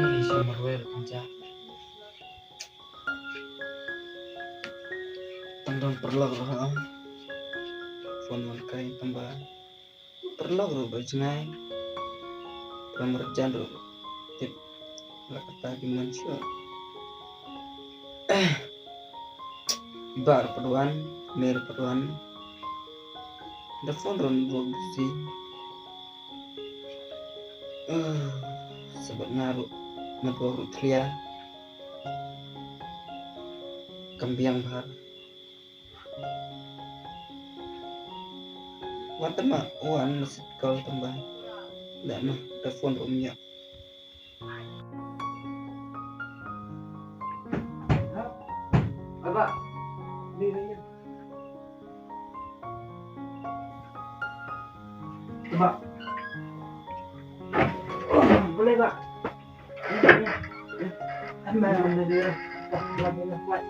Nih sumberware aja. Tembang perlu roh. Phone kai tembang. Perlu roh bajngai. Pemerjan roh. Tip lakata gimana sih? Bar perluan, mer perluan. The phone roh busi. Sebab ngaruh ngaruh tria. Kambiang bahar. Wanta mah wan masih kau tambah. Nggak mah telepon rumnya. Apa? Dirinya. Coba. Boleh pak? Ambil dia. Lagi lagi.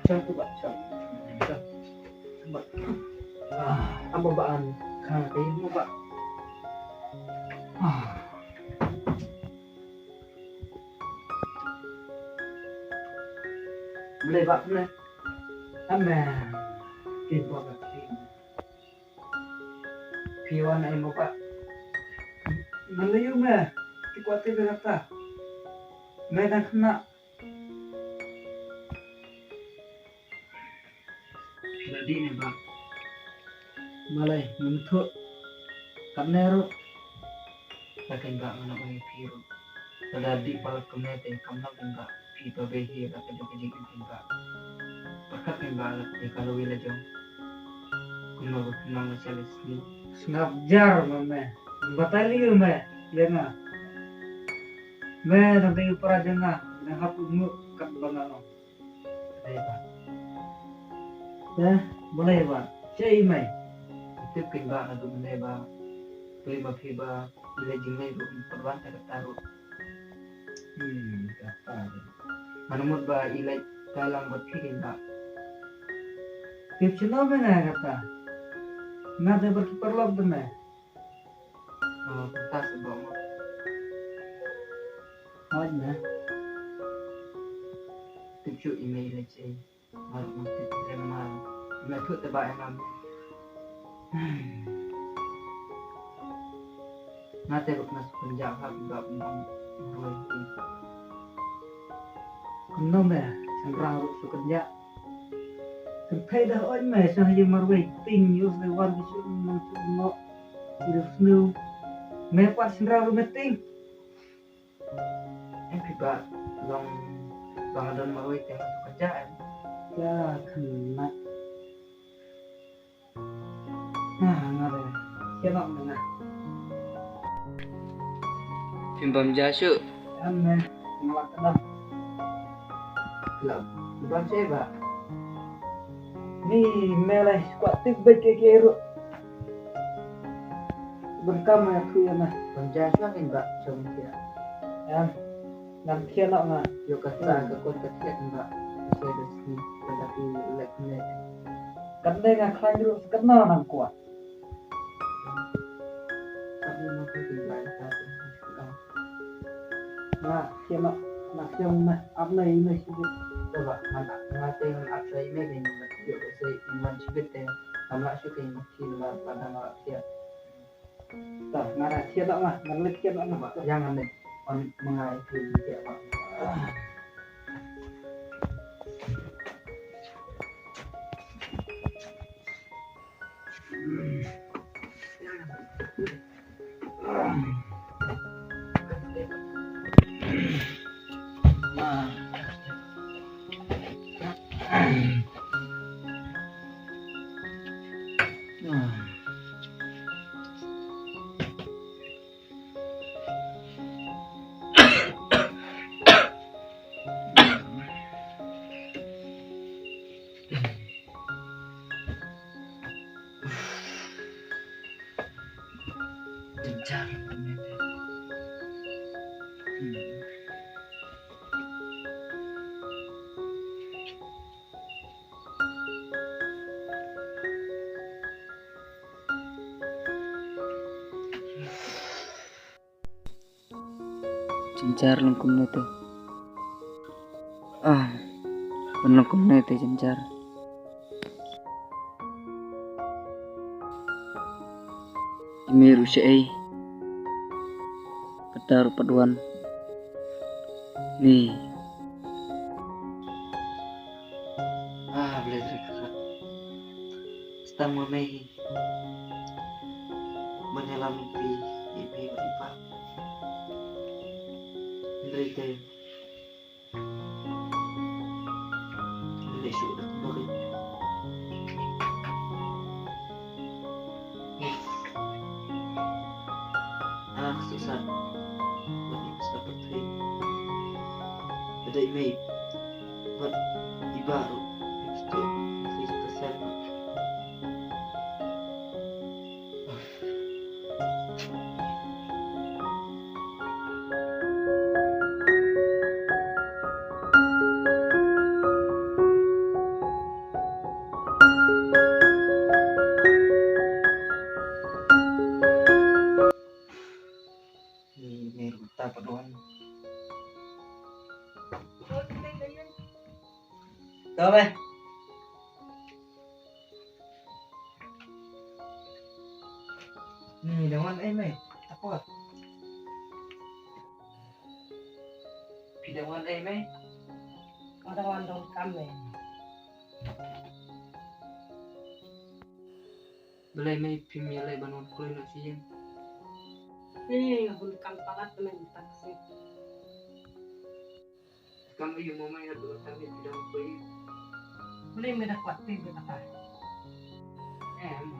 Coba pak. Coba. Apa baan? Kang ini pak. Boleh pak boleh. Ambil. Kita buat Piwan ay mo pak. Malayo mah. Ikuti berapa? Medan kena. Jadi nih pak. Malay untuk kamero. Lakin pak mana bagi piru. Tadi pak kemete kamna pak. Pipa behi atau kerja pak. Pakat pak lagi kalau wilayah jom. Kumau kumau salis ni. Snapjar mame. Bataliyo me. Yana. Me nanti upara jana. Nahap umu kat bangano. Boleh pak. Boleh pak. Cai mai. Itu kimba na tu boleh pak. Boleh mafiba. Boleh jingay bu perwan taruh. Kata. Manumut ba ilay dalam berkirim pak. Kipchino me na kata. Nada berkiperlog tu me. Pentas sebab mo. Ada. Tujuh email aja. Malu mesti terima. Nak tu tebak yang Nanti aku nak penjak hak juga memang boleh. Kena me, senrang aku sukerja. Sampai dah on me, saya je marway ting use the one which you know. Hidup snow. Me kuat senrang aku meting. Piba long bangadan marway tengah sukerjaan. Ya kena. Ngare. Kenok mana? Pimbam jasu. Ame ngelak kedah. Kelab. Pimbam seba. Ni melai kuat tibet ke berkam aku ya nah. Pimbam jasu kan mbak cuma dia. Ya. Nam kenok ngah. Yo kata ke kon ketiak mbak. Saya di sini tetapi lekne. Karena ngah klan dulu kenal nang kuat. Nak siapa nak siapa mah apa ini sih? Coba mana ngasih apa ini ni? Yo saya iman sebut deh. Kamla suka ini film pada malam siap. Tak mana siapa mah? Mana siapa mah? Jangan deh. On mengai film siapa? Cencar lang komunete. Walang komunete cencar. Meru siya ay Pataru paduan ni belajar kakak basta mo may menyelamati ibi ipa hindi kayo hindi sudah bakit susah buat dapat trip ada email buat ibaru itu masih kesel ni meru tak paduan Đâu đây? Nih, dengan mày apa? Pidawan mày Kawan dong kami. Belai may pimilay banon kuloy na siya. Ini hulkan palat teman taksi. Kami yung mamay na tulad kami pidawan ko yun. Boleh mereka kuat tiga apa?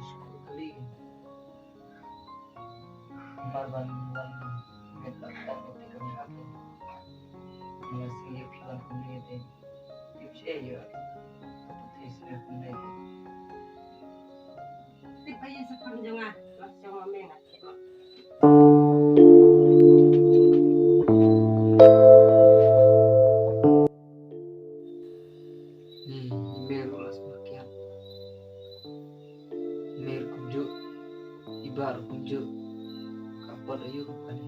Syukur kali. Marban kita tak boleh kami hati. Masih pidawan komuniti. Tips ya. Kaputis na komuniti. Tip aja sepanjang langsung memengat. Meru las makian. Meru kunjuk. Ibar kunjuk. Kapal ayo kan.